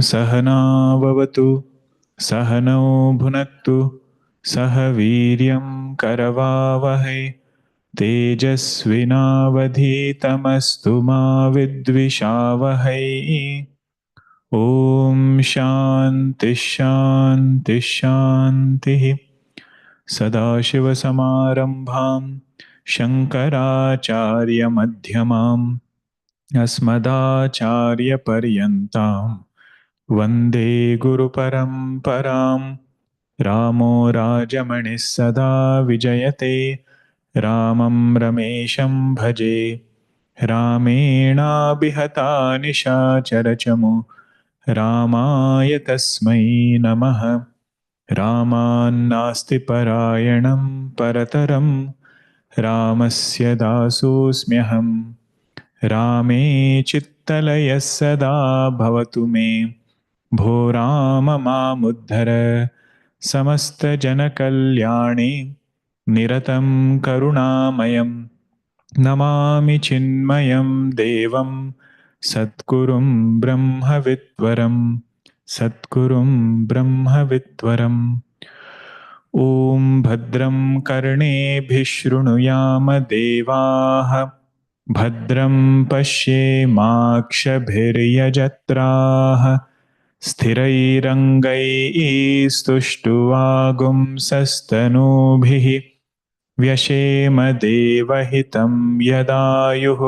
सहना भवतु सहनौ भुनक्तु सह वीर्यं करवावहै तेजस्विनावधीतमस्तु मा विद्विषावहै। ॐ शान्ति शान्ति शान्तिः। सदाशिवसमारम्भां शङ्कराचार्यमध्यमाम् अस्मदाचार्यपर्यन्तां वन्दे गुरुपरम्पराम्। रामो राजमणिः सदा विजयते रामं रमेशं भजे रामेणाभिहता निशाचरचमु रामाय तस्मै नमः। रामान्नास्ति परायणं परतरं रामस्य दासोऽस्म्यहम्। रामे चित्तलयः सदा भवतु मे भो राम मामुद्धर समस्तजनकल्याणे निरतं करुणामयं नमामि चिन्मयं देवं सद्गुरुं ब्रह्मविद्वरं सद्गुरुं ब्रह्मविद्वरम्। ॐ भद्रं कर्णेभिः शृणुयाम देवाः भद्रं पश्येमाक्षभिर्यजत्राः स्थिरैरङ्गैस्तुष्टुवागुंसस्तनूभिः व्यशेम देवहितं यदायुः।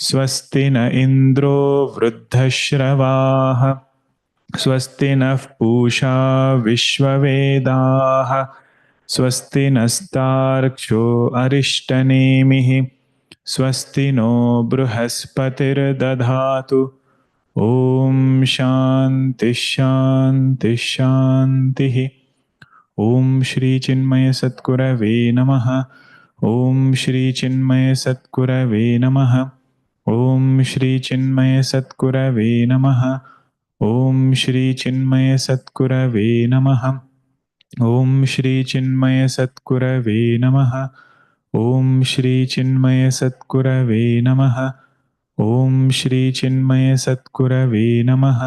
स्वस्ति न इन्द्रो वृद्धश्रवाः स्वस्ति नः पूषा विश्ववेदाः स्वस्ति नस्तार्क्ष्यो अरिष्टनेमिः स्वस्ति नो बृहस्पतिर्दधातु। ॐ शान्ति शान्ति शान्तिः। ॐ श्री चिन्मय सद्गुरवे नमः। ॐ श्री चिन्मय सद्गुरवे नमः। ॐ श्री चिन्मय सद्गुरवे नमः। ॐ श्री चिन्मय सद्गुरवे नमः। ॐ श्री चिन्मय सद्गुरवे नमः। ॐ श्री चिन्मय सद्गुरवे नमः। ॐ श्री चिन्मय सद्गुरवे नमः।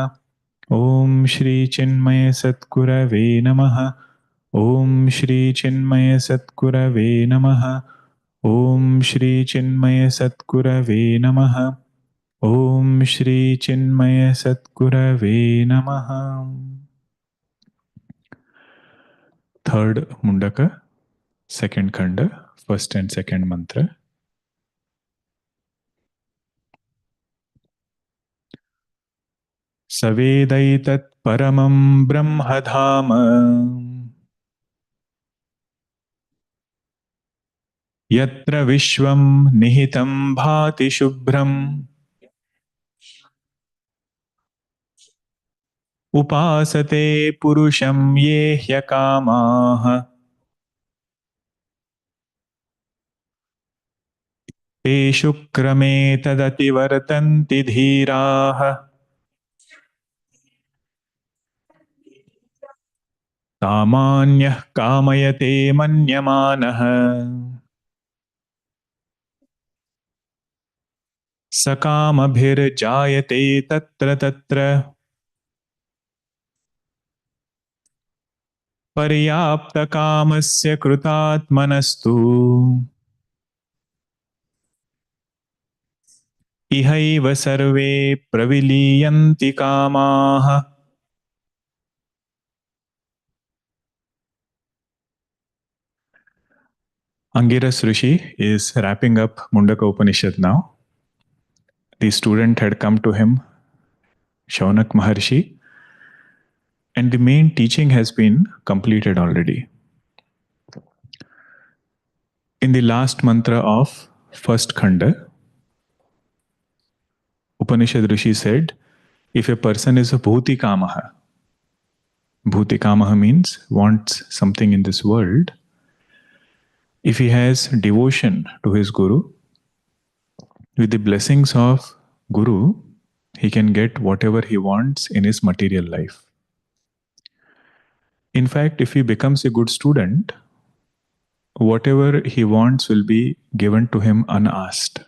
ॐ श्री चिन्मय सद्गुरवे नमः। ॐ श्री चिन्मय सद्गुरवे नमः। ॐ श्री चिन्मय सद्गुरवे नमः। ॐ श्री चिन्मय सद्गुरवे नमः। थर्ड मुंडक, सेकंड खंड, फर्स्ट एंड सेकंड मंत्र। सवेदैतत् परमं ब्रह्मधाम यत्र विश्वं निहितं भाति शुभ्रम् उपासते पुरुषं ये ह्यकामाः तेषु क्रमे तदतिवर्तन्ति धीराः। सामान्यः कामयते मन्यमानः सकामभिर्जायते तत्र तत्र पर्याप्तकामस्य कृतात्मनस्तु इहैव सर्वे प्रविलीयन्ति कामाः। Angiras Rishi is wrapping up Mundakopanishad now. The student had come to him, Shaunak Maharshi, and the main teaching has been completed already. In the last mantra of first khanda, Upanishad Rishi said, if a person is a bhutikamaha means wants something in this world, if he has devotion to his Guru, with the blessings of Guru, he can get whatever he wants in his material life. In fact, if he becomes a good student, whatever he wants will be given to him unasked.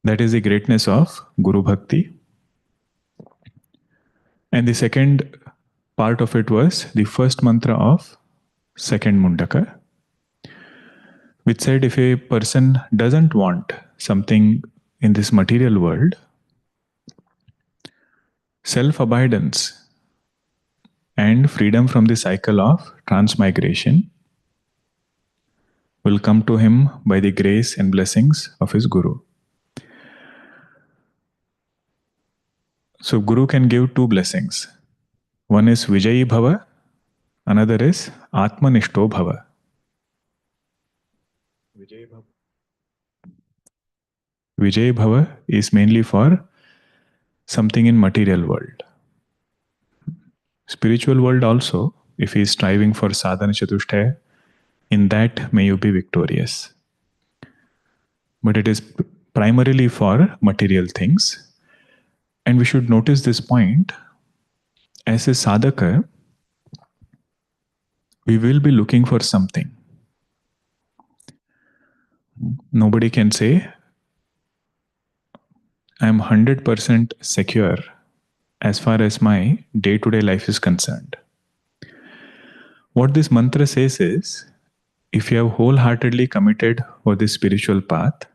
That is the greatness of Guru Bhakti. And the second part of it was the first mantra of second Mundaka, which said if a person doesn't want something in this material world, self abidance and freedom from the cycle of transmigration will come to him by the grace and blessings of his Guru. So, Guru can give two blessings. One is Vijayi Bhava, another is Atmanishto Bhava. Vijay Bhava is mainly for something in material world. Spiritual world also, if he is striving for sadhana chatushtaya, in that may you be victorious. But it is primarily for material things. And we should notice this point. As a sadhaka, we will be looking for something. Nobody can say, I am 100% secure as far as my day-to-day life is concerned. What this mantra says is, if you have wholeheartedly committed for this spiritual path,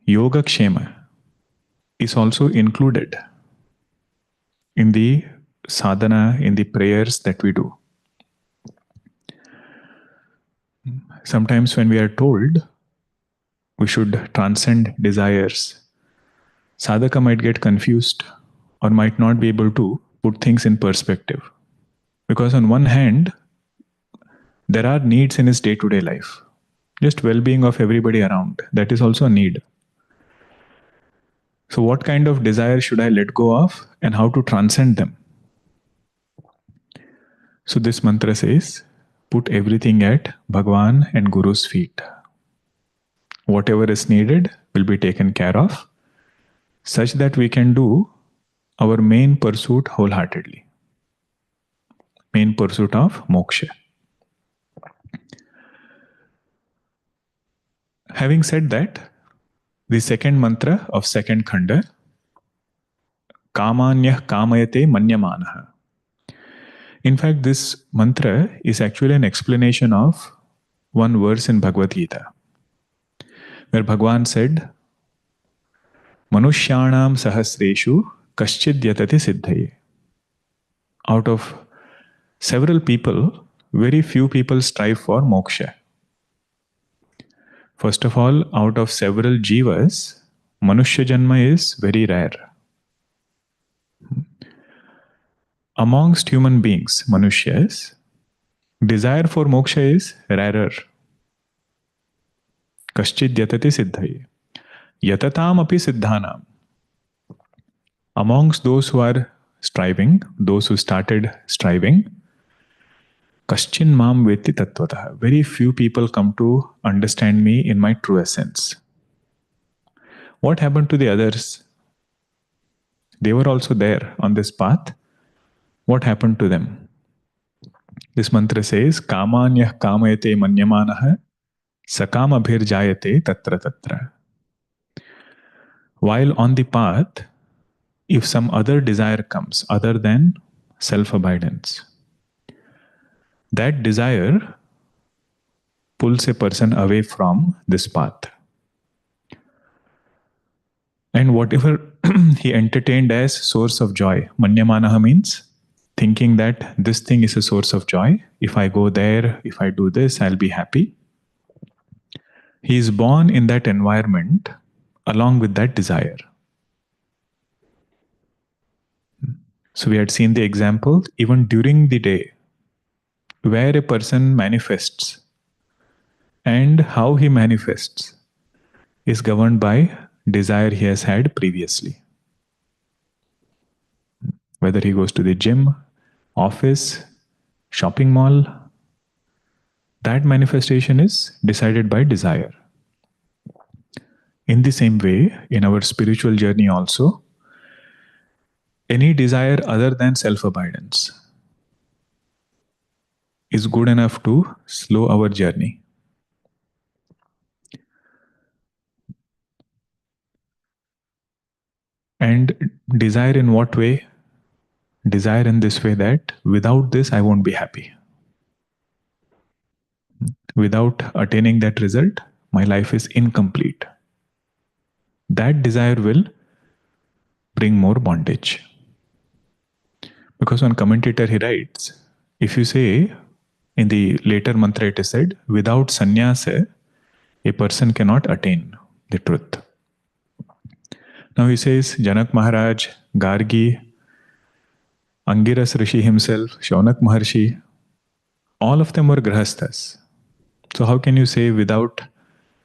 Yoga Kshema is also included in the sadhana, in the prayers that we do. Sometimes when we are told we should transcend desires, sadhaka might get confused or might not be able to put things in perspective. Because on one hand, there are needs in his day-to-day life. Just well-being of everybody around, that is also a need. So what kind of desire should I let go of and how to transcend them? So this mantra says, put everything at Bhagwan and Guru's feet. Whatever is needed will be taken care of, such that we can do our main pursuit wholeheartedly. Main pursuit of moksha. Having said that, the second mantra of second khanda, Kamanyah kamayate manyamanaha. In fact, this mantra is actually an explanation of one verse in Bhagavad Gita, where Bhagwan said, Manushyanam sahasreshu kaschid yatati siddhaye. Out of several people, very few people strive for moksha. First of all, out of several jivas, Manushya Janma is very rare. Amongst human beings, Manushyas, desire for moksha is rarer. Kaschid yatati siddhaye. Yatatam api siddhanam. Amongst those who are striving, those who started striving, Kaschin mam veti tattvataha. Very few people come to understand me in my true essence. What happened to the others? They were also there on this path. What happened to them? This mantra says, Kamanyah kamayate manyamanaha sakamabhir jayate tatra tatra. While on the path, if some other desire comes other than self-abidance, that desire pulls a person away from this path. And whatever he entertained as source of joy, manyamanaha means thinking that this thing is a source of joy. If I go there, if I do this, I'll be happy. He is born in that environment along with that desire. So we had seen the example even during the day where a person manifests and how he manifests is governed by desire he has had previously. Whether he goes to the gym, office, shopping mall, that manifestation is decided by desire. In the same way, in our spiritual journey also, any desire other than self-abidance is good enough to slow our journey. And desire in what way? Desire in this way that without this, I won't be happy. Without attaining that result, my life is incomplete. That desire will bring more bondage. Because one commentator, he writes, if you say, in the later mantra it is said, without sannyasa, a person cannot attain the truth. Now he says, Janak Maharaj, Gargi, Angiras Rishi himself, Shaunak Maharshi, all of them were grahasthas. So how can you say without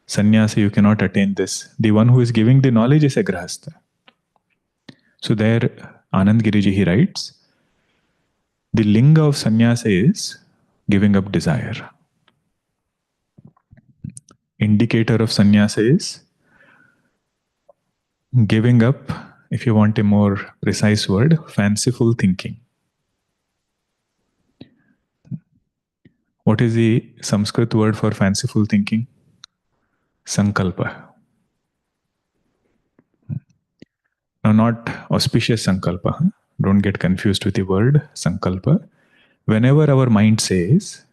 sannyasa you cannot attain this? The one who is giving the knowledge is a grahastha. So there Anand Giriji he writes, the linga of sannyasa is giving up desire. Indicator of sannyasa is giving up, if you want a more precise word, fanciful thinking. What is the Sanskrit word for fanciful thinking? Sankalpa. Now, not auspicious sankalpa. Huh? Don't get confused with the word sankalpa. Whenever our mind says,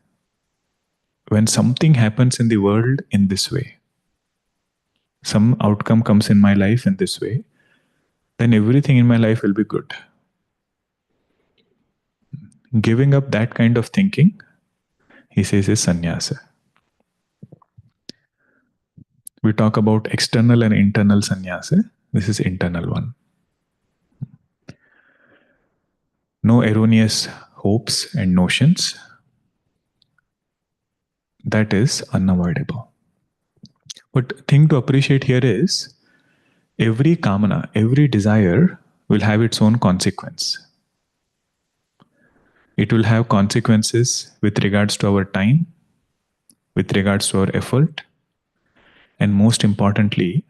when something happens in the world in this way, some outcome comes in my life in this way, then everything in my life will be good. Giving up that kind of thinking, he says, is sannyasa. We talk about external and internal sannyasa. This is internal one. No erroneous hopes and notions. That is unavoidable. But thing to appreciate here is every kamana, every desire will have its own consequence. It will have consequences with regards to our time, with regards to our effort, and most importantly,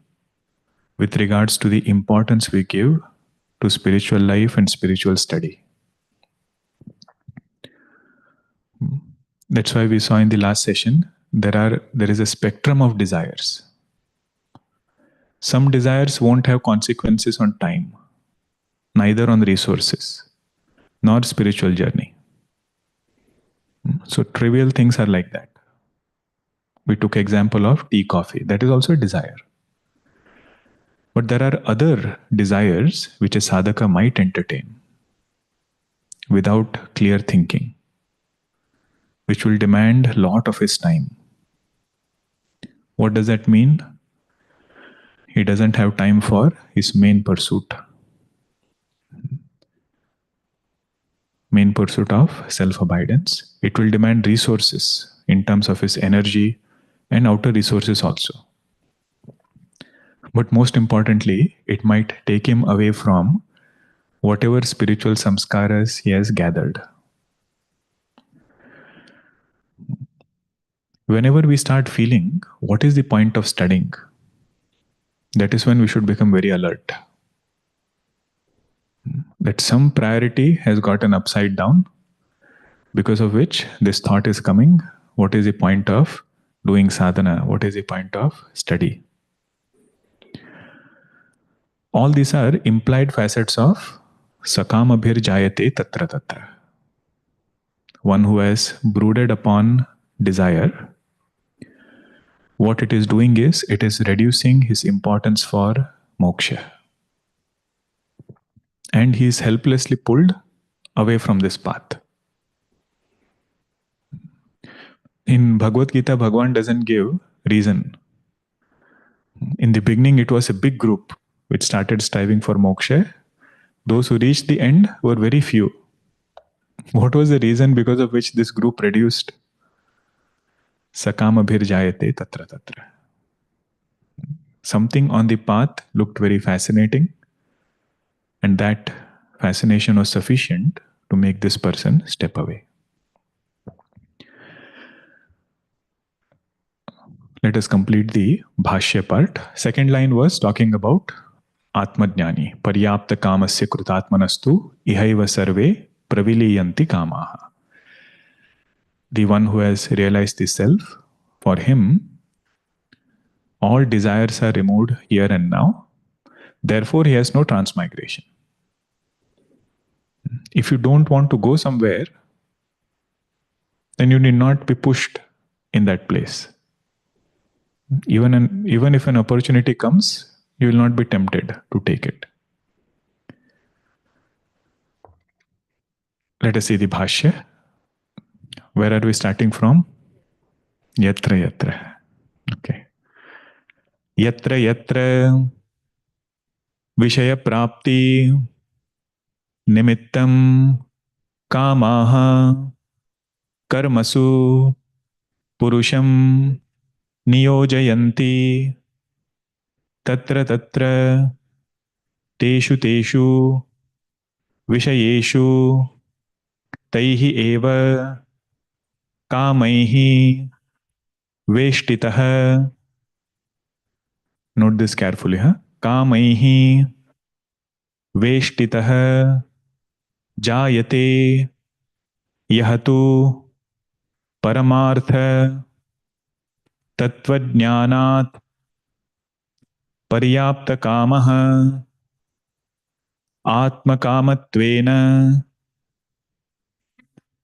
with regards to the importance we give to spiritual life and spiritual study. That's why we saw in the last session, there is a spectrum of desires. Some desires won't have consequences on time, neither on resources, nor spiritual journey. So trivial things are like that. We took example of tea, coffee. That is also a desire. But there are other desires which a sadhaka might entertain without clear thinking, which will demand a lot of his time. What does that mean? He doesn't have time for his main pursuit. Main pursuit of self-abidance. It will demand resources in terms of his energy and outer resources also. But most importantly, it might take him away from whatever spiritual samskaras he has gathered. Whenever we start feeling, what is the point of studying? That is when we should become very alert. That some priority has gotten upside down, because of which this thought is coming. What is the point of doing sadhana? What is the point of study? All these are implied facets of sakamabhir jayate tatra tatra. One who has brooded upon desire, what it is doing is, it is reducing his importance for moksha. And he is helplessly pulled away from this path. In Bhagavad Gita, Bhagavan doesn't give reason. In the beginning, it was a big group which started striving for moksha. Those who reached the end were very few. What was the reason because of which this group reduced? Sakamabhir jayate tatra tatra. Something on the path looked very fascinating, and that fascination was sufficient to make this person step away. Let us complete the bhashya part. Second line was talking about Atmajnani. Paryapta kamasya krutatmanastu ihaiva sarve praviliyanti kamaha. The one who has realized the self, for him, all desires are removed here and now. Therefore, he has no transmigration. If you don't want to go somewhere, then you need not be pushed in that place. Even if an opportunity comes, you will not be tempted to take it. Let us see the Bhashya. Where are we starting from? Yatra yatra. Okay. Yatra yatra Vishaya prapti nimittam kamaha karmasu purusham niyojayanti tatra tatra teshu teshu vishayeshu taihi eva kamaihi veshtitah. Note this carefully. Kamaihi veshtitah jayate yahatu paramartha tatvajnanat paryapta kamaha atmakamattvena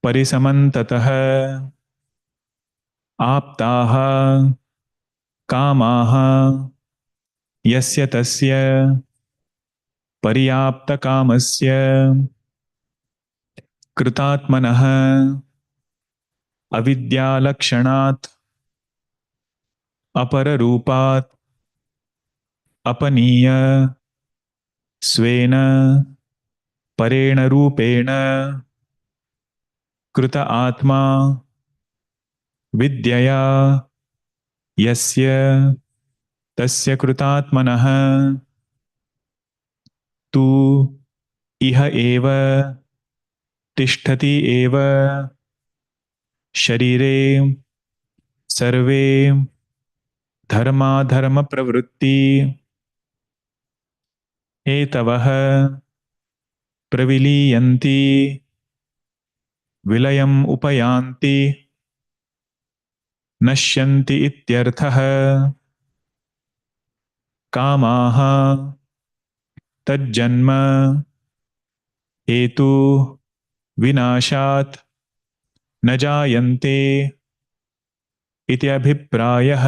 parisamantatah aptaha kamaha yasya tasya paryapta kamasya kritatmanah avidyalakshanat apararupat apaniya svena parena rupena krita atma vidyaya yasya tasya kritatmanah tu iha eva tishtati eva sharire sarve dharma dharma pravritti etavah praviliyanti vilayam upayanti nashyanti ityarthah kamaha tajjanma hetu vinashat najayante iti abhiprayah.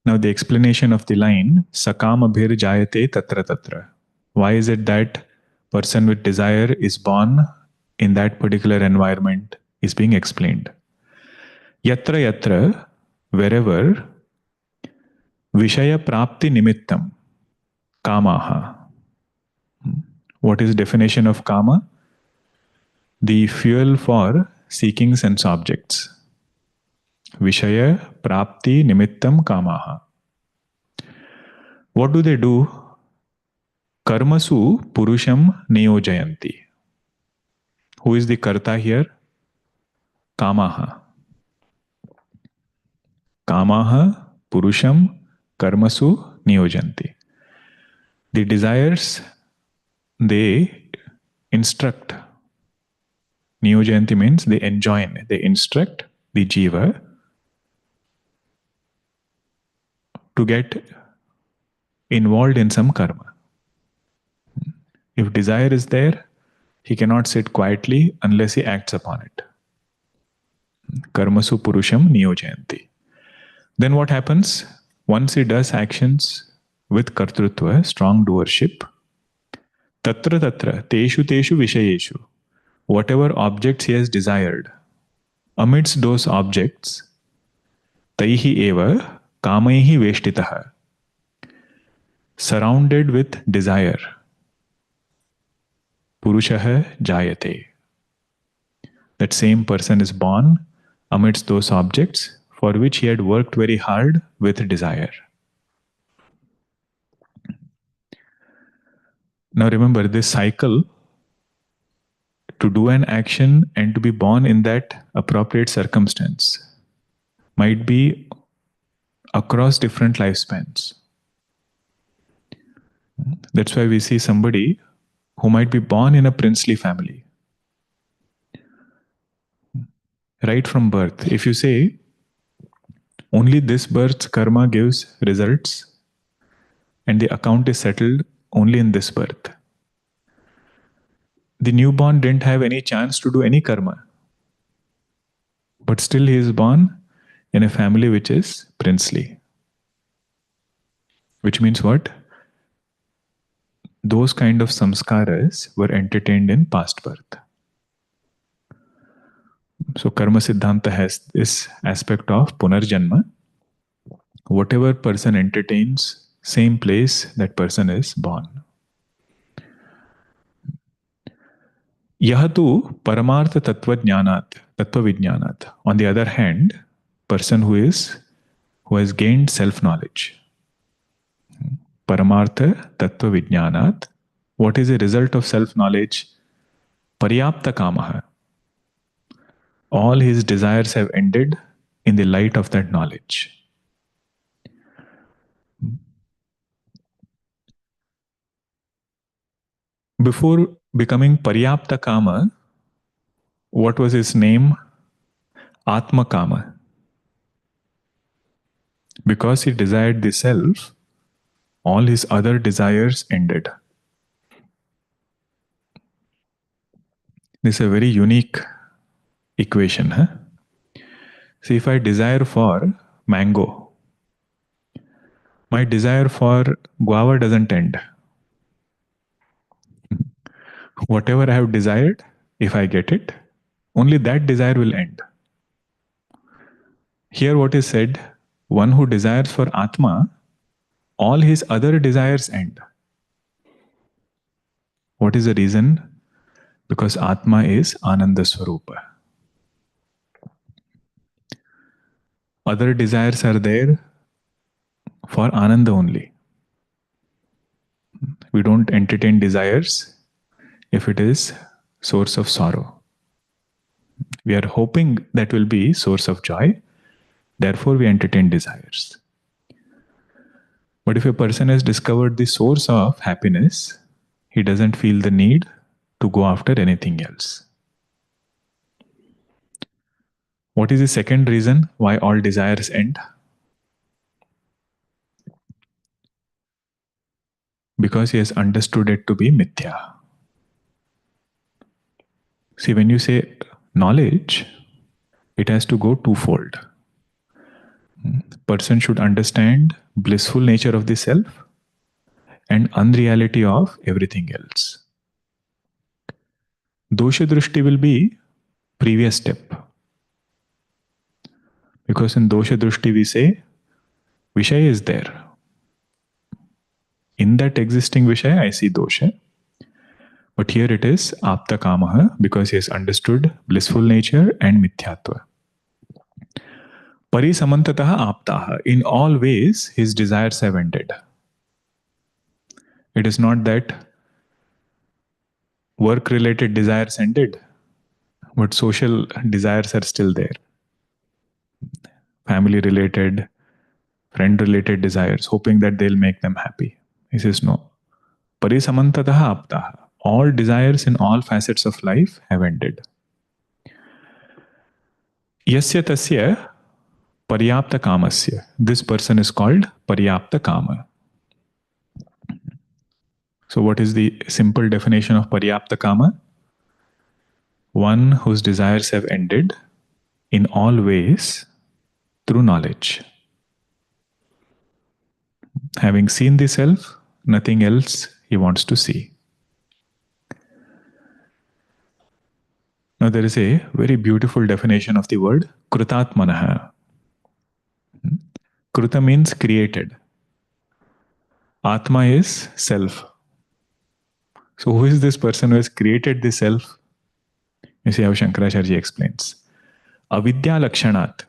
Now the explanation of the line sakama bhir jayate tatra tatra. Why is it that person with desire is born in that particular environment is being explained. Yatra yatra, wherever, Vishaya prapti nimittam, kamaha. What is the definition of kama? The fuel for seeking sense objects. Vishaya prapti nimittam kamaha. What do they do? Karmasu purusham niyojayanti. Who is the karta here? Kamaha. Kamaha purusham karmasu niyojanti. The desires, they instruct. Niyojanti means they enjoin, they instruct the jiva to get involved in some karma. If desire is there, he cannot sit quietly unless he acts upon it. Karmasu purusham niyojanti. Then what happens? Once he does actions with kartrutva, strong doership, tatra tatra, teshu teshu vishayeshu, whatever objects he has desired, amidst those objects, taihi eva kamaihi veshtitaha, surrounded with desire, purushaha jayate. That same person is born amidst those objects for which he had worked very hard with desire. Now remember, this cycle, to do an action and to be born in that appropriate circumstance, might be across different lifespans. That's why we see somebody who might be born in a princely family. Right from birth. If you say, Only this birth's karma gives results, and the account is settled only in this birth. The newborn didn't have any chance to do any karma, but still he is born in a family which is princely. Which means what? Those kind of samskaras were entertained in past birth. So Karma Siddhanta has this aspect of Punarjanma. Whatever person entertains, same place that person is born. Yah tu paramartha tattva jnanat, tattva vijnanat. On the other hand, person who has gained self-knowledge. Paramartha tattva vijnanat. What is the result of self-knowledge? Paryapta kamaha. All his desires have ended in the light of that knowledge. Before becoming Paryapta Kama, what was his name? Atma Kama. Because he desired the self, all his other desires ended. This is a very unique equation. Huh? See, if I desire for mango, my desire for guava doesn't end. Whatever I have desired, if I get it, only that desire will end. Here what is said, one who desires for Atma, all his other desires end. What is the reason? Because Atma is Ananda Swarupa. Other desires are there for Ananda only. We don't entertain desires if it is source of sorrow. We are hoping that will be source of joy. Therefore, we entertain desires. But if a person has discovered the source of happiness, he doesn't feel the need to go after anything else. What is the second reason why all desires end? Because he has understood it to be mithya. See, when you say knowledge, it has to go twofold. Person should understand blissful nature of the self and unreality of everything else. Dosha Drishti will be previous step. Because in Dosha Drishti we say, Vishaya is there. In that existing Vishaya I see Dosha. But here it is Apta Kamaha because he has understood blissful nature and Mithyatva. Parisamantataha Aptaha. In all ways his desires have ended. It is not that work-related desires ended, but social desires are still there. Family-related, friend-related desires, hoping that they'll make them happy. He says no. Parisamantataha aptaha. All desires in all facets of life have ended. Yasya tasya paryapta kamasya. This person is called paryapta kama. So what is the simple definition of paryapta kama? One whose desires have ended in all ways through knowledge. Having seen the self, nothing else he wants to see. Now there is a very beautiful definition of the word krutatmanaha. Kruta means created. Atma is self. So who is this person who has created the self? You see how Shankaracharya explains. Avidya lakshanat.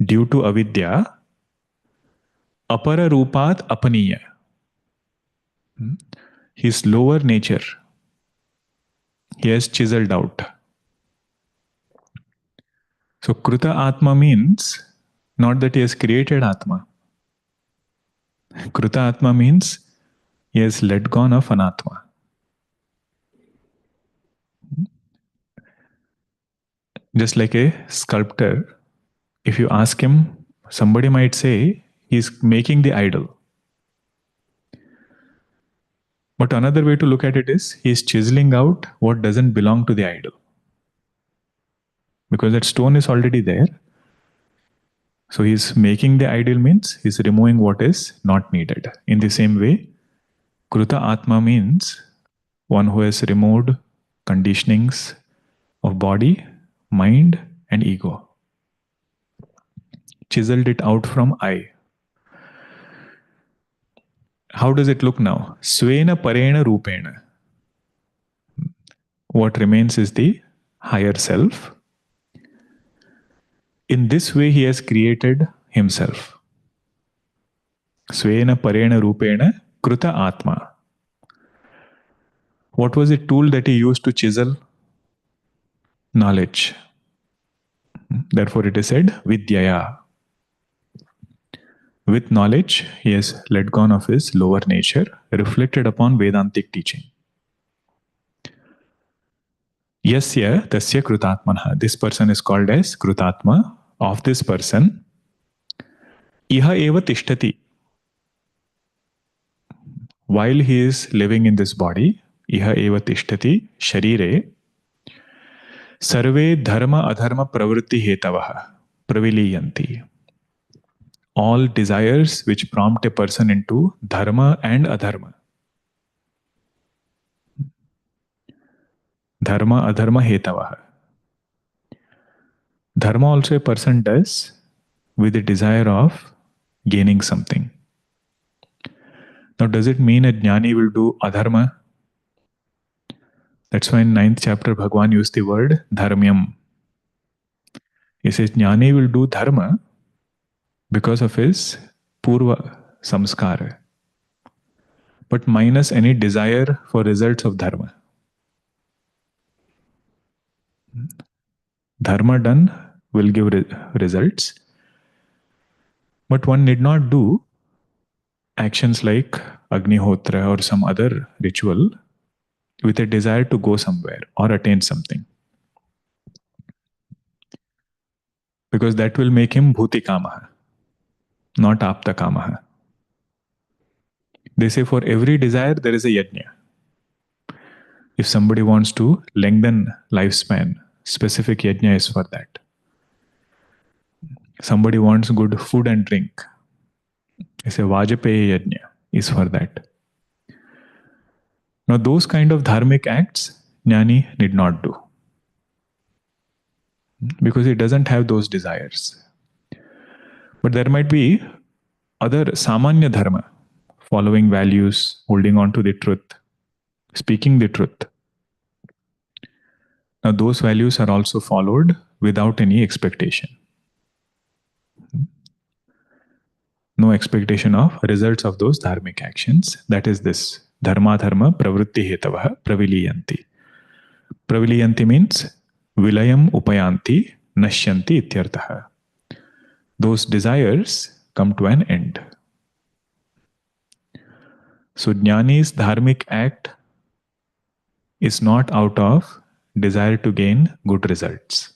Due to avidya, apara rupat apaniya. His lower nature he has chiseled out. So Kruta Atma means not that he has created Atma. Kruta Atma means he has let go of Anatma. Just like a sculptor, if you ask him somebody might say he's making the idol. But another way to look at it is he's chiseling out what doesn't belong to the idol. Because that stone is already there. So he's making the idol means he's removing what is not needed. In the same way, Kruta Atma means one who has removed conditionings of body, mind, and ego. Chiseled it out from I. How does it look now? Svena parena rupena. What remains is the higher self. In this way, he has created himself. Svena parena rupena kruta atma. What was the tool that he used to chisel? Knowledge. Therefore, it is said vidyaya. With knowledge, he has let go of his lower nature, reflected upon Vedantic teaching. Yasya tasya krutatmana. This person is called as krutatma. Of this person, iha eva tishtati. While he is living in this body, iha eva tishtati sharire, sarve dharma adharma pravritti hetavaha praviliyanti. All desires which prompt a person into dharma and adharma. Dharma adharma hetavaha. Dharma also a person does with the desire of gaining something. Now, does it mean a jnani will do adharma? That's why in 9th chapter, Bhagwan used the word dharmyam. He says jnani will do dharma because of his purva samskara, but minus any desire for results of dharma. Dharma done will give results, but one need not do actions like Agnihotra or some other ritual with a desire to go somewhere or attain something. Because that will make him bhuti kamaha, not apta kamaha. They say for every desire there is a yajna. If somebody wants to lengthen lifespan, specific yajna is for that. Somebody wants good food and drink. It's a Vajpayee yajna is for that. Now those kind of dharmic acts, jnani need not do. Because he doesn't have those desires. But there might be other samanya dharma, following values, holding on to the truth, speaking the truth. Now those values are also followed without any expectation. No expectation of results of those dharmic actions. That is this. Dharma dharma pravritti hetavaha praviliyanti. Praviliyanti means vilayam upayanti nashyanti ityartaha. Those desires come to an end. So jnani's dharmic act is not out of desire to gain good results.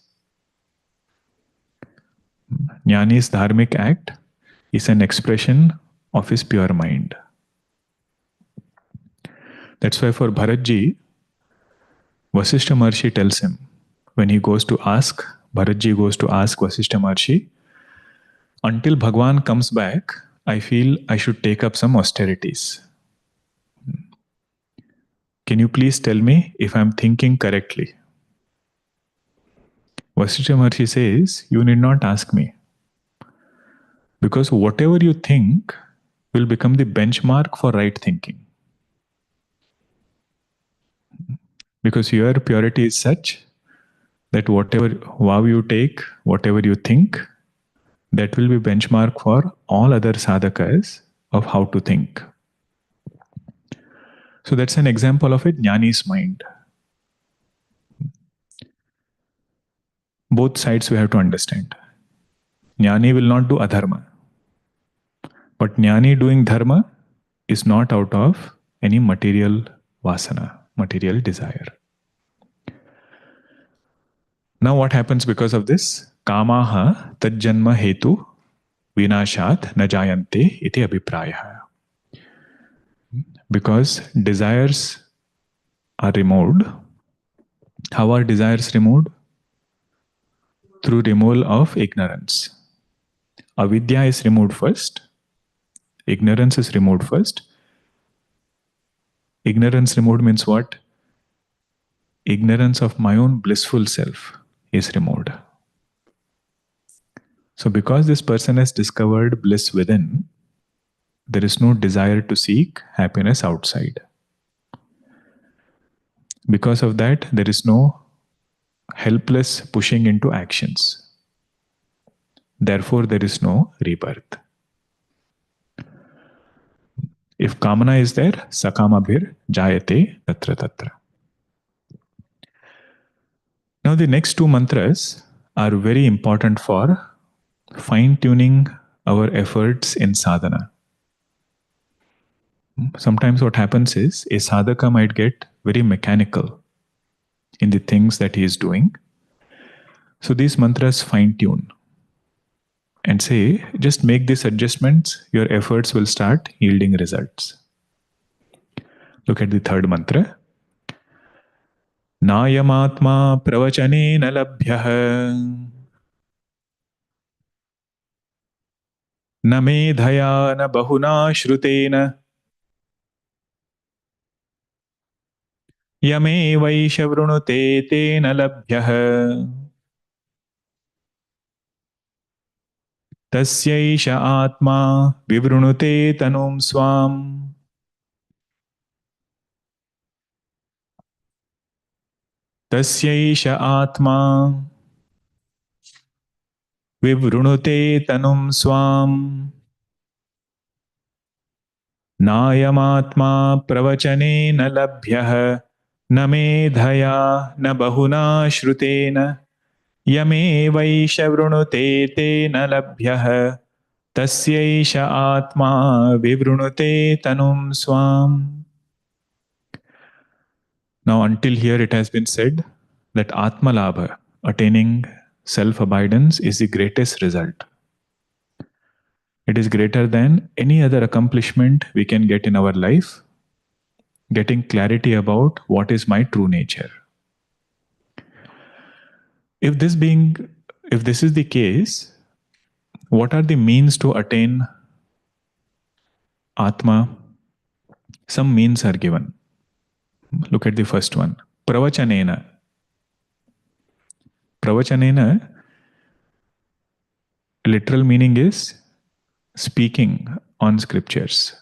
Jnani's dharmic act is an expression of his pure mind. That's why for Bharatji, Vasishtha Maharshi tells him, when he goes to ask, Bharatji goes to ask Vasishtha Maharshi, until Bhagwan comes back, I feel I should take up some austerities. Can you please tell me if I'm thinking correctly? Vasishtha Maharshi says, you need not ask me. Because whatever you think will become the benchmark for right thinking. Because your purity is such that whatever vow you take, whatever you think, that will be benchmark for all other sadhakas of how to think. So that's an example of a jnani's mind. Both sides we have to understand. Jnani will not do adharma. But jnani doing dharma is not out of any material vasana, material desire. Now what happens because of this? Kamaha tajjanma hetu vinashat na jayante iti abhiprayah. Because desires are removed. How are desires removed? Through removal of ignorance. Avidya is removed first. Ignorance is removed first. Ignorance removed means what? Ignorance of my own blissful self is removed. So because this person has discovered bliss within, there is no desire to seek happiness outside. Because of that, there is no helpless pushing into actions. Therefore, there is no rebirth. If kamana is there, sakamabhir jayate tatra tatra. Now, the next two mantras are very important for fine-tuning our efforts in sadhana. Sometimes what happens is a sadhaka might get very mechanical in the things that he is doing. So these mantras fine-tune and say, just make these adjustments, your efforts will start yielding results. Look at the third mantra. Nayamatma pravachanena labhyah na medhaya na bahuna shrutena yame vaisha vrunute tena labhyah तस्यैष आत्मा विवृणुते तनुं स्वाम् तस्यैष आत्मा विवृणुते तनुं स्वाम् नायमात्मा प्रवचनेन लभ्यः न मेधया न बहुना श्रुतेन यमेवैष वृणुते तेन लभ्यः तस्यैष आत्मा विवृणुते तनुं स्वाम्. Now, until here, it has been said that Atma Labha, attaining self abidance, is the greatest result. It is greater than any other accomplishment we can get in our life, getting clarity about what is my true nature. If this is the case, what are the means to attain Atma? Some means are given. Look at the first one. Pravachanena. Pravachanena, literal meaning is speaking on scriptures.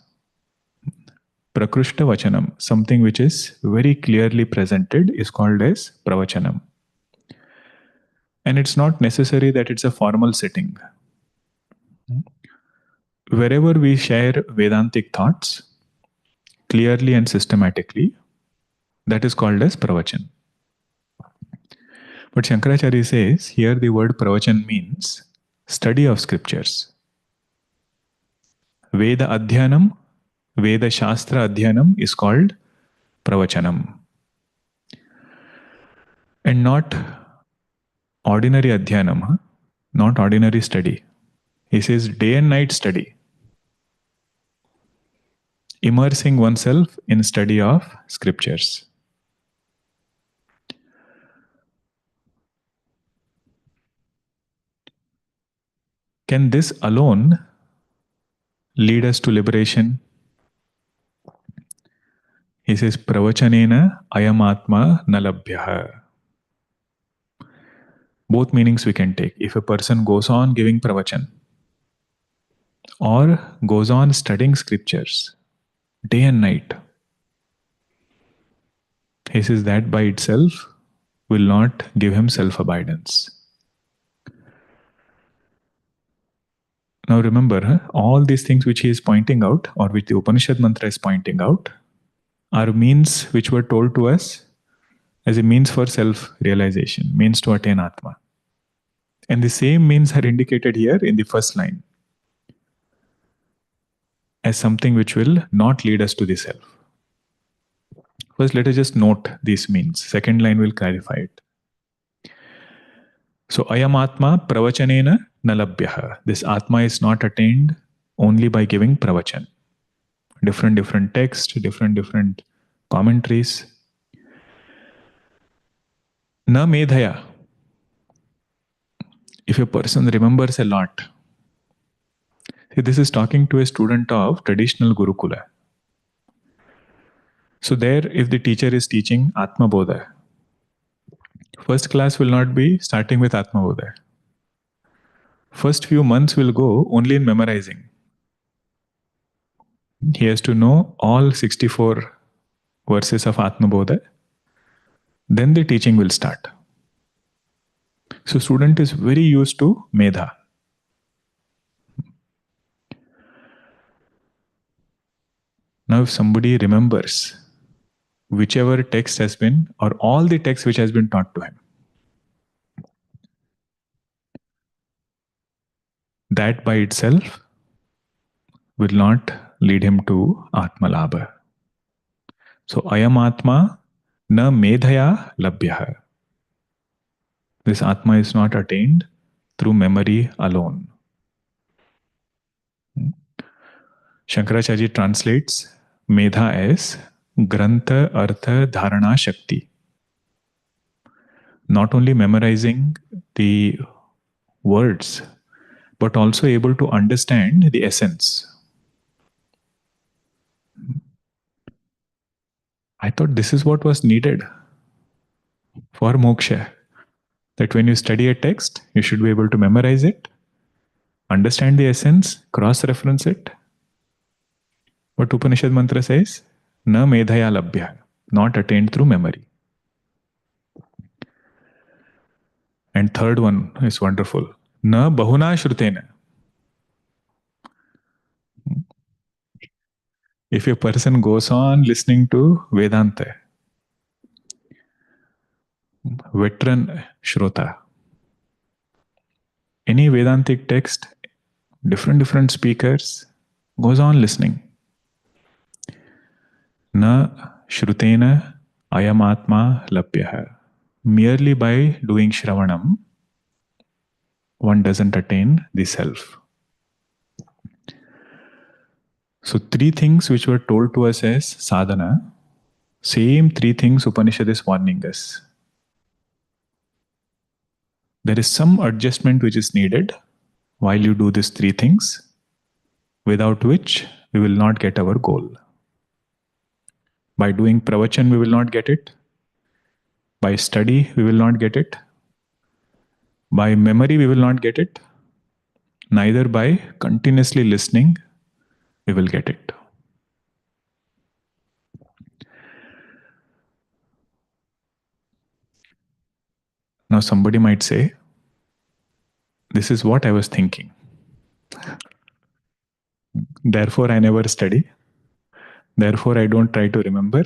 Prakrushta Vachanam, something which is very clearly presented, is called as Pravachanam. And it's not necessary that it's a formal sitting. Wherever we share Vedantic thoughts, clearly and systematically, that is called as Pravachan. But Shankaracharya says, here the word Pravachan means study of scriptures. Veda Adhyanam, Veda Shastra Adhyanam is called Pravachanam. And not ordinary Adhyanam, not ordinary study. He says day and night study. Immersing oneself in study of scriptures. Can this alone lead us to liberation? He says, Pravachanena ayam atma nalabhyaha. Both meanings we can take. If a person goes on giving pravachan or goes on studying scriptures day and night, he says that by itself will not give him self-abidance. Now remember, all these things which he is pointing out, or which the Upanishad mantra is pointing out, are means which were told to us as a means for self-realization, means to attain Atma. And the same means are indicated here in the first line as something which will not lead us to the self. First, let us just note these means. Second line will clarify it. So ayam atma pravachanena nalabhyaha. This atma is not attained only by giving pravachan. Different texts, different commentaries. Na medhaya. If a person remembers a lot, see, this is talking to a student of traditional Gurukula. So there, if the teacher is teaching Atma Bodha, first class will not be starting with Atma Bodha. First few months will go only in memorizing. He has to know all 64 verses of Atma Bodha. Then the teaching will start. So student is very used to Medha. Now if somebody remembers whichever text has been, or all the text which has been taught to him, that by itself will not lead him to Atma Labha. So ayam Atma na medhaya labhyaha. This Atma is not attained through memory alone. Shankaracharya translates Medha as Grantha Artha Dharana Shakti. Not only memorizing the words, but also able to understand the essence. I thought this is what was needed for moksha. That when you study a text, you should be able to memorize it, understand the essence, cross-reference it. But Upanishad mantra says, na medhaya labhya, not attained through memory. And third one is wonderful. Na bahuna shrutena. If a person goes on listening to Vedanta, veteran Shrota, any Vedantic text, different speakers, goes on listening. Na shrutena ayam atma labhyaha. Merely by doing Shravanam, one doesn't attain the self. So three things which were told to us as sadhana, same three things Upanishad is warning us. There is some adjustment which is needed while you do these three things, without which we will not get our goal. By doing pravachan, we will not get it. By study, we will not get it. By memory, we will not get it. Neither by continuously listening, we will get it. Now somebody might say, this is what I was thinking. Therefore, I never study. Therefore, I don't try to remember.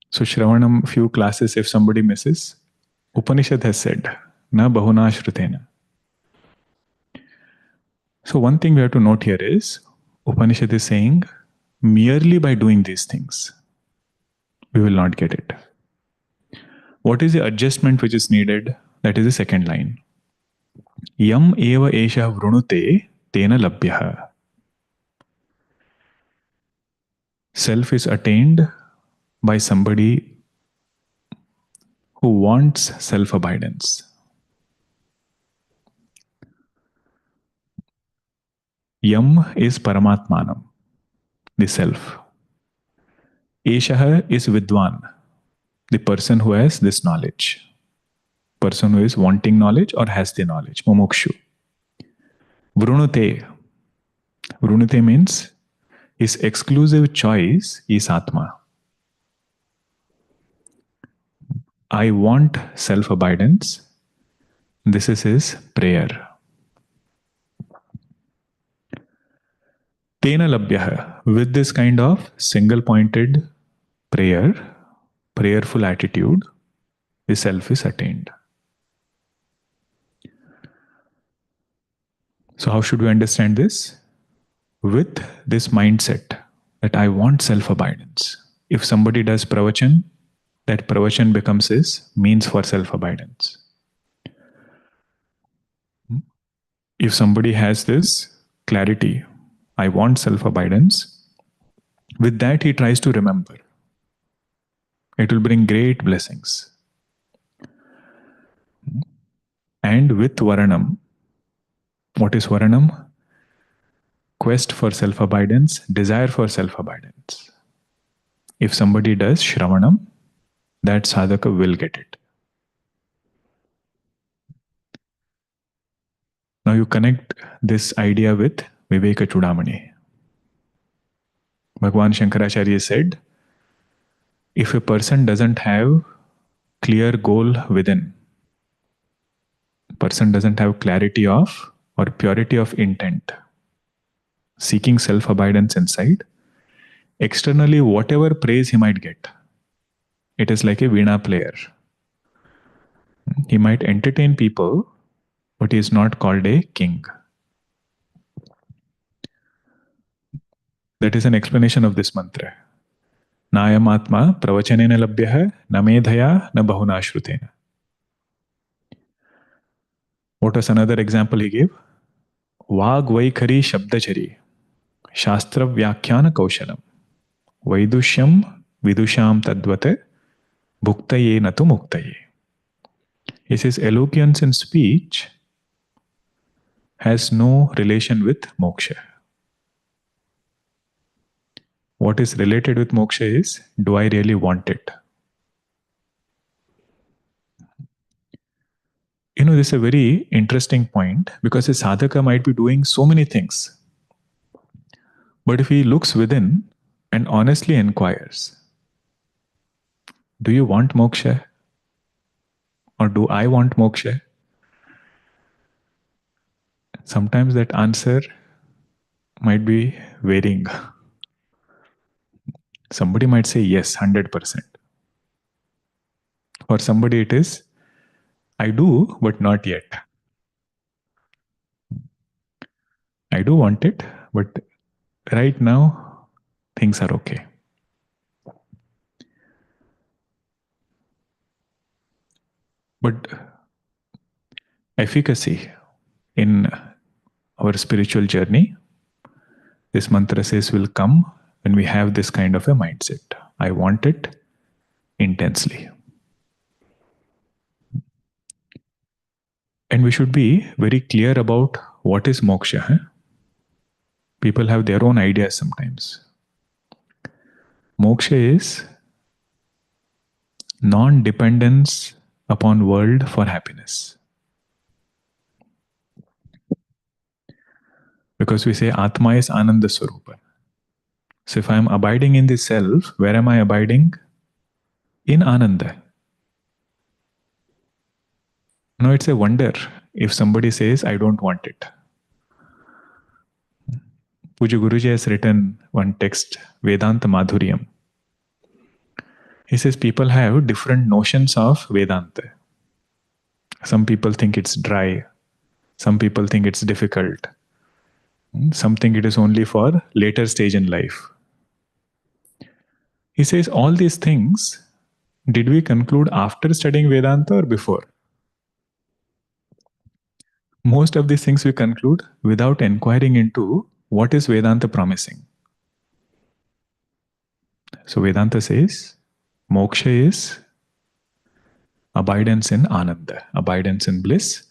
So Shravanam, few classes, if somebody misses, Upanishad has said, na bahuna shrutena. So one thing we have to note here is, Upanishad is saying, merely by doing these things, we will not get it. What is the adjustment which is needed? That is the second line. Yam eva esha vrunute tena labhyaha. Self is attained by somebody who wants self-abidance. Yam is Paramatmanam, the self. Eshaha is Vidwan, the person who has this knowledge. Person who is wanting knowledge or has the knowledge, Mumukshu. Vrunute. Vrunute means his exclusive choice is Atma. I want self-abidance. This is his prayer. Tena labhyaha. With this kind of single-pointed prayer, prayerful attitude, the self is attained. So how should we understand this? With this mindset that I want self-abidance. If somebody does pravachan, that pravachan becomes his means for self-abidance. If somebody has this clarity, I want self-abidance, with that he tries to remember. It will bring great blessings. And with Varanam, what is Varanam? Quest for self-abidance, desire for self-abidance. If somebody does Shravanam, that sadhaka will get it. Now you connect this idea with Viveka Chudamani. Bhagwan Shankaracharya said, if a person doesn't have clear goal within, person doesn't have clarity of or purity of intent, seeking self-abidance inside, externally whatever praise he might get, it is like a veena player. He might entertain people, but he is not called a king. That is an explanation of this mantra. Nayam atma pravachanena labhyah na medhaya na bahuna shrutena. What was another example he gave? Vag vaikhari shabdachari shastra vyakhyana kaushalam vaidushyam vidusham tadvate bhuktaye natu muktaye. He says eloquence in speech has no relation with moksha. What is related with moksha is, do I really want it? This is a very interesting point, because a sadhaka might be doing so many things. But if he looks within and honestly inquires, do you want moksha? Or do I want moksha? Sometimes that answer might be varying. Somebody might say yes, 100%. For somebody it is, I do, but not yet. I do want it, but right now things are okay. But efficacy in our spiritual journey, this mantra says, will come when we have this kind of a mindset. I want it intensely. And we should be very clear about what is moksha. Huh? People have their own ideas sometimes. Moksha is non-dependence upon world for happiness. Because we say Atma is Ananda Swarupa. So if I am abiding in the self, where am I abiding? In Ananda. Now it's a wonder if somebody says, I don't want it. Puja Guruji has written one text, Vedanta Madhuryam. He says people have different notions of Vedanta. Some people think it's dry. Some people think it's difficult. Some think it is only for later stage in life. He says all these things, did we conclude after studying Vedanta or before? Most of these things we conclude without inquiring into what is Vedanta promising. So Vedanta says, moksha is abidance in Ananda, abidance in bliss.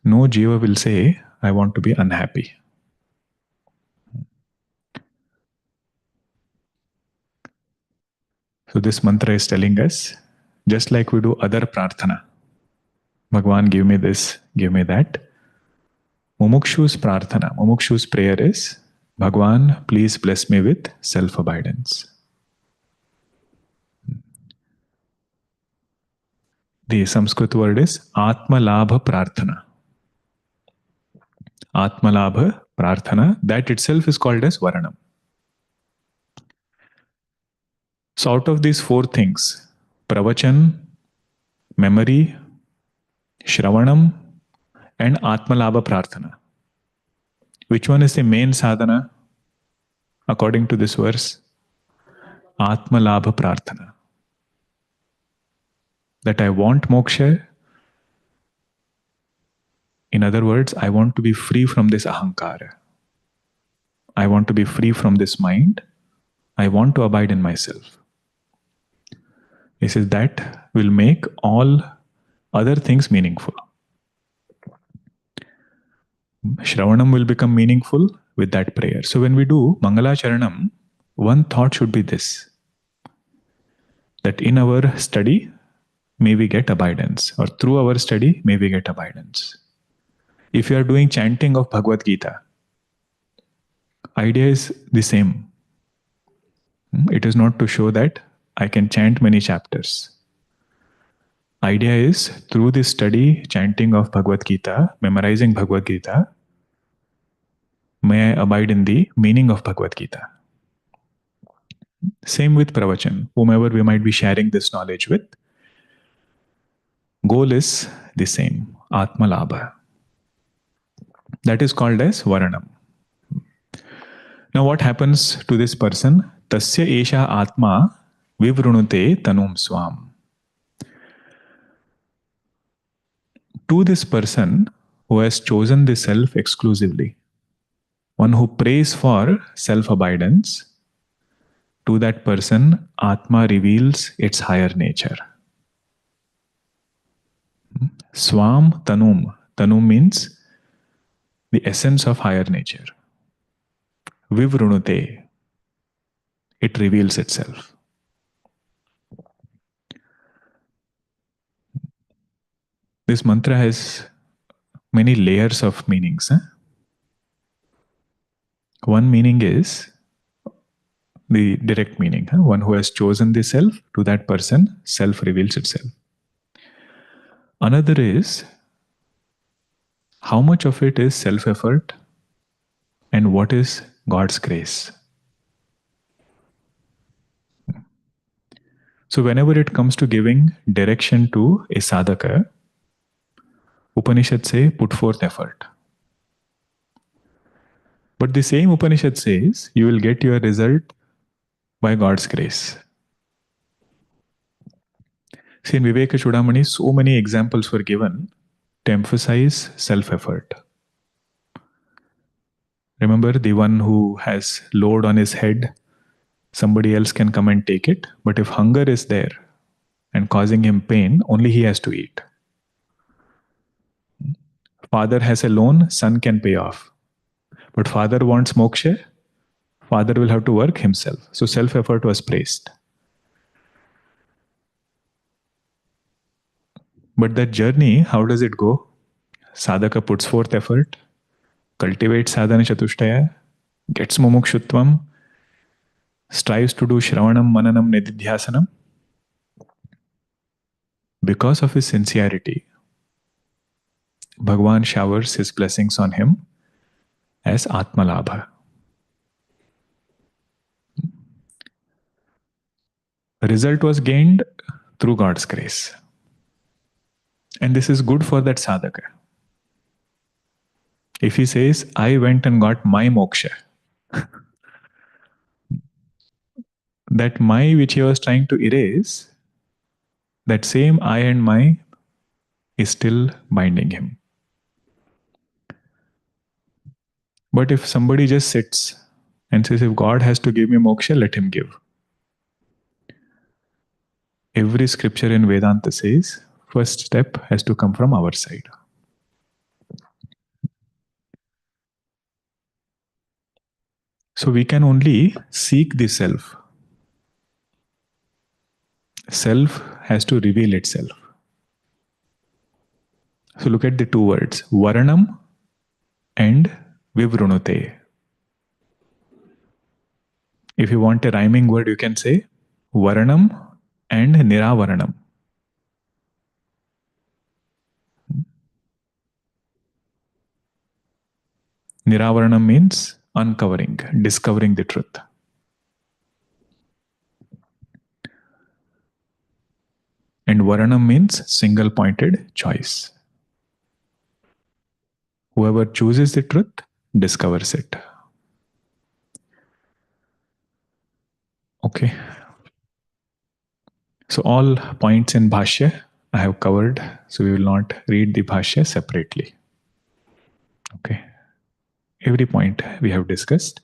No jiva will say, I want to be unhappy. So this mantra is telling us, just like we do other prarthana, Bhagwan, give me this, give me that. Mumukshu's prarthana, Mumukshu's prayer is, Bhagwan, please bless me with self-abidance. The Sanskrit word is Atma Labha Prarthana. Atma Labha Prarthana, that itself is called as Varanam. So out of these four things, pravachan, memory, Shravanam, and Atma Labha Prarthana, which one is the main sadhana according to this verse? Atma Labha Prarthana. That I want moksha. In other words, I want to be free from this ahankara. I want to be free from this mind. I want to abide in myself. He says that will make all other things meaningful. Shravanam will become meaningful with that prayer. So when we do Mangala Charanam, one thought should be this, that in our study, may we get abidance, or through our study, may we get abidance. If you are doing chanting of Bhagavad Gita, idea is the same. It is not to show that I can chant many chapters. Idea is through this study, chanting of Bhagavad Gita, memorizing Bhagavad Gita, may I abide in the meaning of Bhagavad Gita. Same with pravachan, whomever we might be sharing this knowledge with. Goal is the same, Atma Labha. That is called as Varanam. Now what happens to this person? Tasya esha Atma vivrunute tanum swam. To this person who has chosen the self exclusively, one who prays for self-abidance, to that person, Atma reveals its higher nature. Swam Tanum. Tanum means the essence of higher nature. Vivrunute. It reveals itself. This mantra has many layers of meanings. One meaning is the direct meaning. One who has chosen the self, to that person, self reveals itself. Another is how much of it is self-effort and what is God's grace. So whenever it comes to giving direction to a sadhaka, Upanishad say, put forth effort. But the same Upanishad says, you will get your result by God's grace. See, in Viveka Chudamani, so many examples were given to emphasize self-effort. Remember the one who has load on his head, somebody else can come and take it, but if hunger is there and causing him pain, only he has to eat. Father has a loan, son can pay off. But father wants moksha, father will have to work himself. So self-effort was praised. But that journey, how does it go? Sadhaka puts forth effort, cultivates sadhana chatushtaya, gets mumukshutvam, strives to do shravanam, mananam, nididhyasanam. Because of his sincerity, Bhagavan showers his blessings on him as Atma Labha. The result was gained through God's grace. And this is good for that sadhaka. If he says, I went and got my moksha, that my which he was trying to erase, that same I and my is still binding him. But if somebody just sits and says, if God has to give me moksha, let him give. Every scripture in Vedanta says, first step has to come from our side. So we can only seek the self. Self has to reveal itself. So look at the two words, Varanam and Vivrunute. If you want a rhyming word, you can say Varanam and Niravaranam. Niravaranam means uncovering, discovering the truth. And Varanam means single-pointed choice. Whoever chooses the truth discovers it. Okay. So all points in Bhashya I have covered, so we will not read the Bhashya separately. Okay. Every point we have discussed.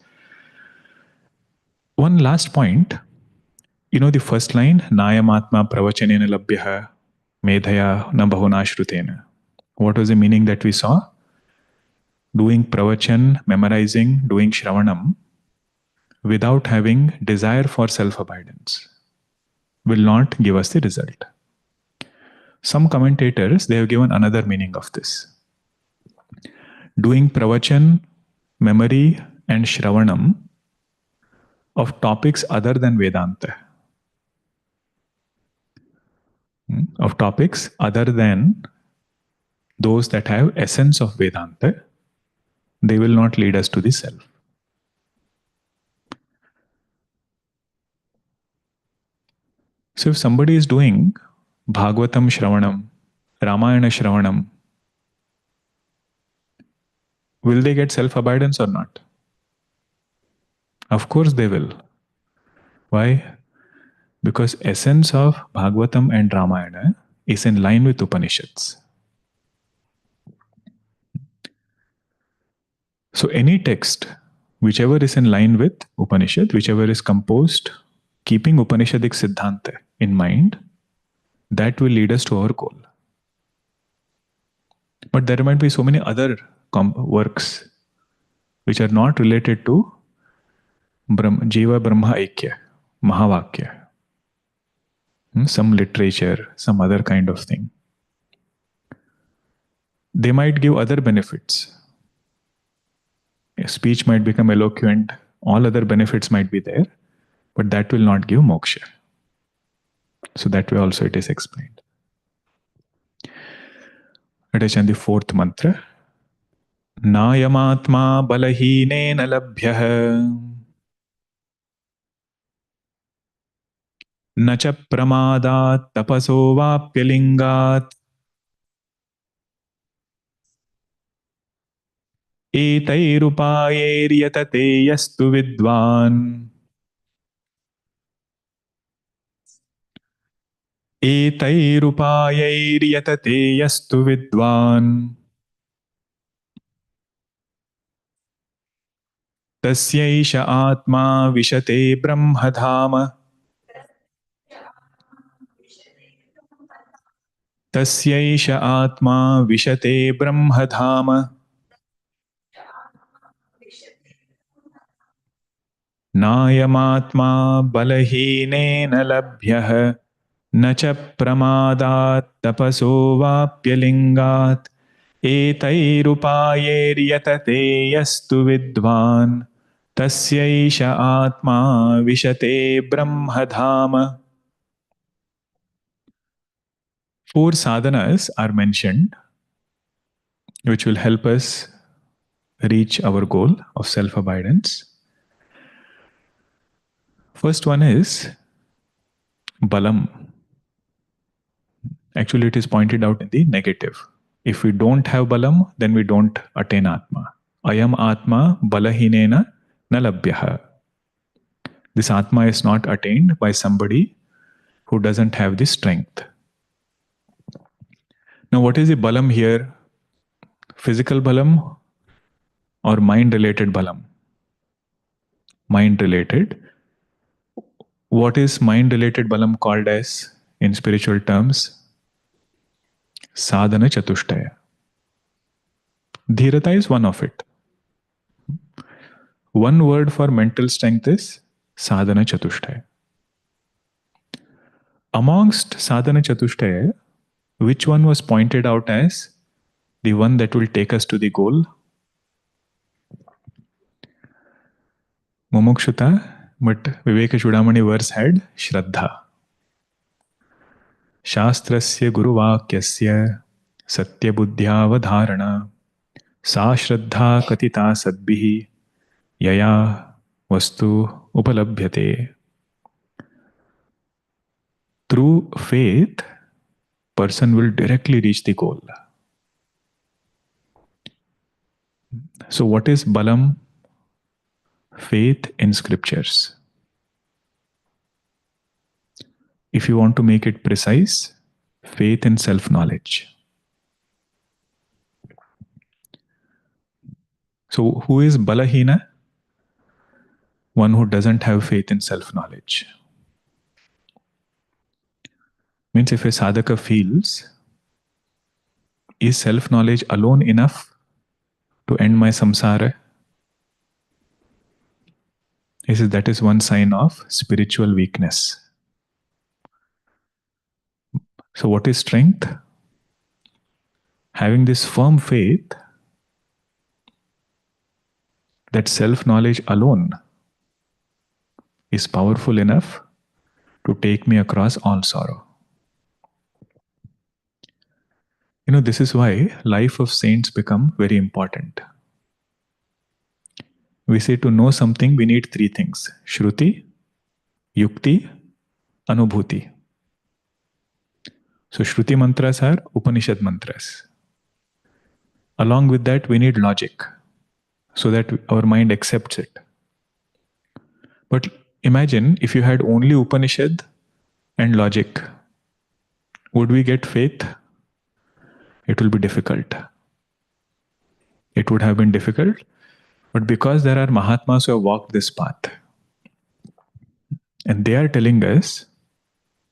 One last point, the first line, Nayamatma pravachanena labhyaha medhaya na bahuna shrutena. What was the meaning that we saw? Doing pravachan, memorizing, doing shravanam without having desire for self-abidance will not give us the result. Some commentators, they have given another meaning of this. Doing pravachan, memory and shravanam of topics other than Vedanta. Of topics other than those that have essence of Vedanta, they will not lead us to the self. So if somebody is doing Bhagavatam Shravanam, Ramayana Shravanam, will they get self-abidance or not? Of course they will. Why? Because essence of Bhagavatam and Ramayana is in line with Upanishads. So any text, whichever is in line with Upanishad, whichever is composed, keeping Upanishadic Siddhanta in mind, that will lead us to our goal. But there might be so many other works which are not related to Jiva Brahma Aikya, Mahavakya. Some literature, some other kind of thing. They might give other benefits. A speech might become eloquent, all other benefits might be there, but that will not give moksha. So that way also it is explained. Let us chant the fourth mantra. Nayamatma balahine labhyah न च प्रमादात् तपसो वाप्यलिङ्गात् एतैरुपायैर्यतते यस्तु विद्वान् एतैरुपायैर्यतते यस्तु विद्वान् तस्यैष आत्मा विशते ब्रह्मधाम तस्यैष आत्मा विशते ब्रह्मधाम नायमात्मा बलहीनेन लभ्यः न च प्रमादात् तपसो वाप्यलिङ्गात् एतैरुपायैर्यतते यस्तु विद्वान् तस्यैष आत्मा विशते Brahmadham. Four sadhanas are mentioned which will help us reach our goal of self-abidance. First one is balam. Actually, it is pointed out in the negative. If we don't have balam, then we don't attain atma. Ayam atma balahinena na labhyaha. This atma is not attained by somebody who doesn't have the strength. Now, what is the balam here? Physical balam or mind-related balam? Mind-related. What is mind-related balam called as in spiritual terms? Sadhana chatushtaya. Dhirata is one of it. One word for mental strength is sadhana chatushtaya. Amongst sadhana chatushtaya, which one was pointed out as the one that will take us to the goal? Mumukshuta, but Viveka Chudamani verse had Shraddha. Shastrasya guruvakyasya satya buddhyavadharana sa shraddha katita sadbihi yaya vastu upalabhyate. Through faith, person will directly reach the goal. So what is balam? Faith in scriptures. if you want to make it precise, faith in self-knowledge. So who is balahina? One who doesn't have faith in self-knowledge. Means if a sadhaka feels, is self-knowledge alone enough to end my samsara? He says that is one sign of spiritual weakness. So what is strength? Having this firm faith that self-knowledge alone is powerful enough to take me across all sorrow. This is why life of saints become very important. We say to know something, we need three things: Shruti, Yukti, Anubhuti. So Shruti mantras are Upanishad mantras. Along with that, we need logic so that our mind accepts it. But imagine if you had only Upanishad and logic, would we get faith? It will be difficult. It would have been difficult, but because there are Mahatmas who have walked this path, and they are telling us,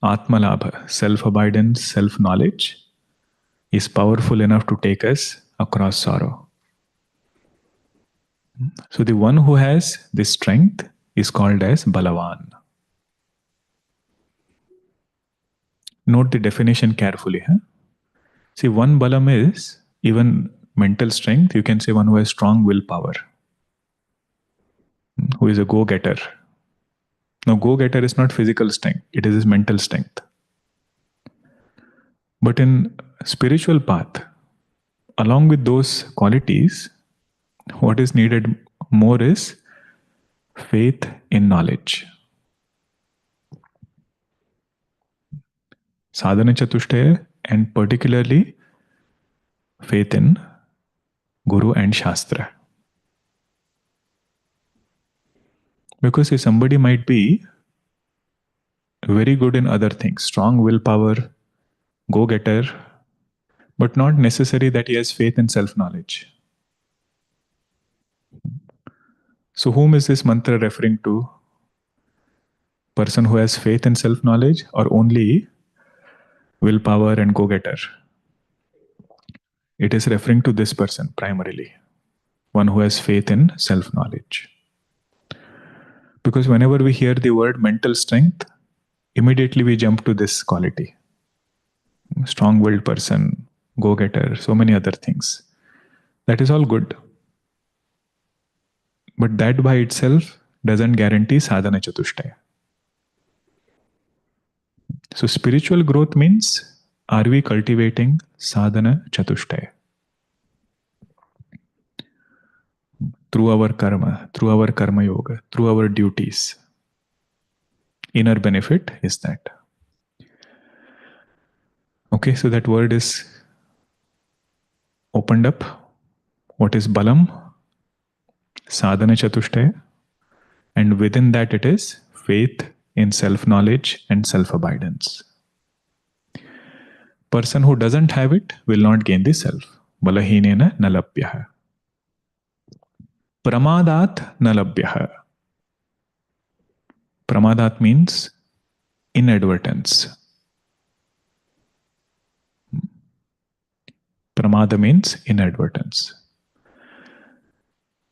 Atmalabha, self-abidance, self-knowledge, is powerful enough to take us across sorrow. So the one who has this strength is called as Balavan. Note the definition carefully. See, one Balam is even mental strength. You can say one who has strong willpower, who is a go-getter. Now, go-getter is not physical strength. It is his mental strength. But in spiritual path, along with those qualities, what is needed more is faith in knowledge. Sadhana Chatushtaya, and particularly faith in Guru and Shastra. Because if somebody might be very good in other things, strong willpower, go-getter, but not necessary that he has faith in self-knowledge. So whom is this mantra referring to? Person who has faith in self-knowledge or only willpower and go-getter? It is referring to this person primarily, one who has faith in self-knowledge. Because whenever we hear the word mental strength, immediately we jump to this quality. Strong-willed person, go-getter, so many other things. That is all good. But that by itself doesn't guarantee sadhana chatushtaya. So spiritual growth means, are we cultivating sadhana chatushtaya? Through our karma yoga, through our duties. Inner benefit is that. Okay, so that word is opened up. What is balam? Sadhana chatushtaya. And within that it is faith in self-knowledge and self-abidance. Person who doesn't have it will not gain the self. Balahinena nalabhyaha. Pramadat nalabhyaha. Pramadat means inadvertence. Pramada means inadvertence.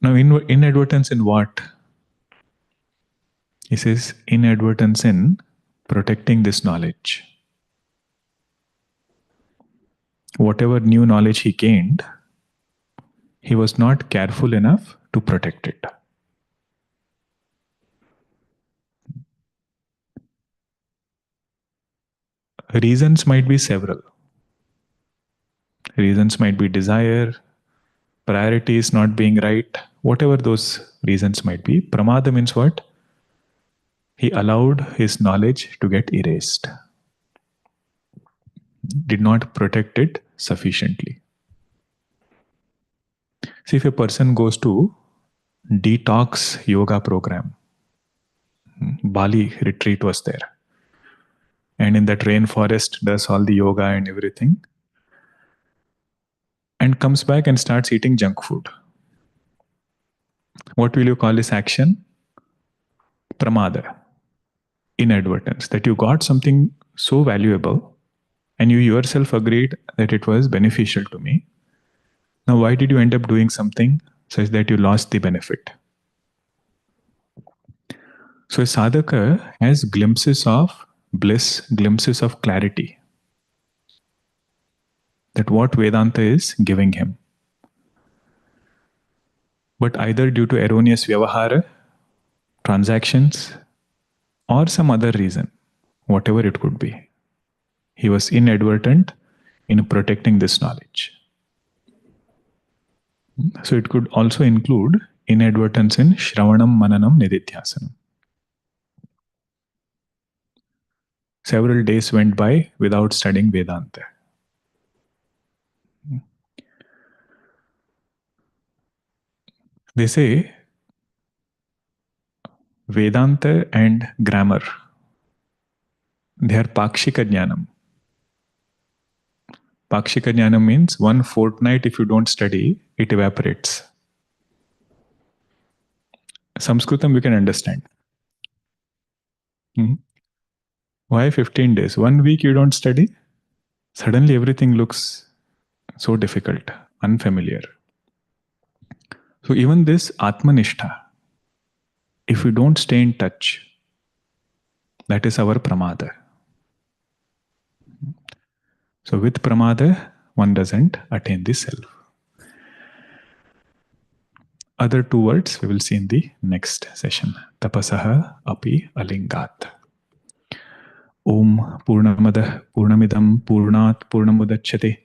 Now, inadvertence in what? He says inadvertence in protecting this knowledge. Whatever new knowledge he gained, he was not careful enough to protect it. Reasons might be several. Reasons might be desire, priorities not being right, whatever those reasons might be. Pramada means what? He allowed his knowledge to get erased. Did not protect it sufficiently. See, if a person goes to detox yoga program, Bali retreat was there, and in that rainforest does all the yoga and everything, and comes back and starts eating junk food. What will you call this action? Pramada, inadvertence, that you got something so valuable and you yourself agreed that it was beneficial to me. Now, why did you end up doing something such that you lost the benefit? So a sadhaka has glimpses of bliss, glimpses of clarity, that what Vedanta is giving him. But either due to erroneous vyavahara, transactions, or some other reason, whatever it could be, he was inadvertent in protecting this knowledge. So it could also include inadvertence in Shravanam, Mananam, Nididhyasanam. Several days went by without studying Vedanta. They say Vedanta and grammar, they are Pakshika Jnanam. Pakshika Jnanam means one fortnight if you don't study, it evaporates. Sanskritam we can understand. Why 15 days? 1 week you don't study? Suddenly everything looks so difficult, unfamiliar. So even this Atmanishtha, if we don't stay in touch, that is our pramada. So with pramada, one doesn't attain the self. Other two words we will see in the next session. Tapasaha api alingat. Om Purnamadah Purnamidam Purnat Purnamudachyate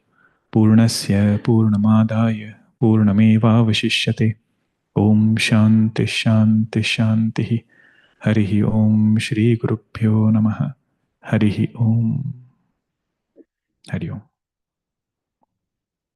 Purnasya Purnamadaya Purnameva Vashishyate. Om Shanti Shanti Shanti. Harihi Om Shri Gurubhyo Namaha. Harihi Om. Hari Om.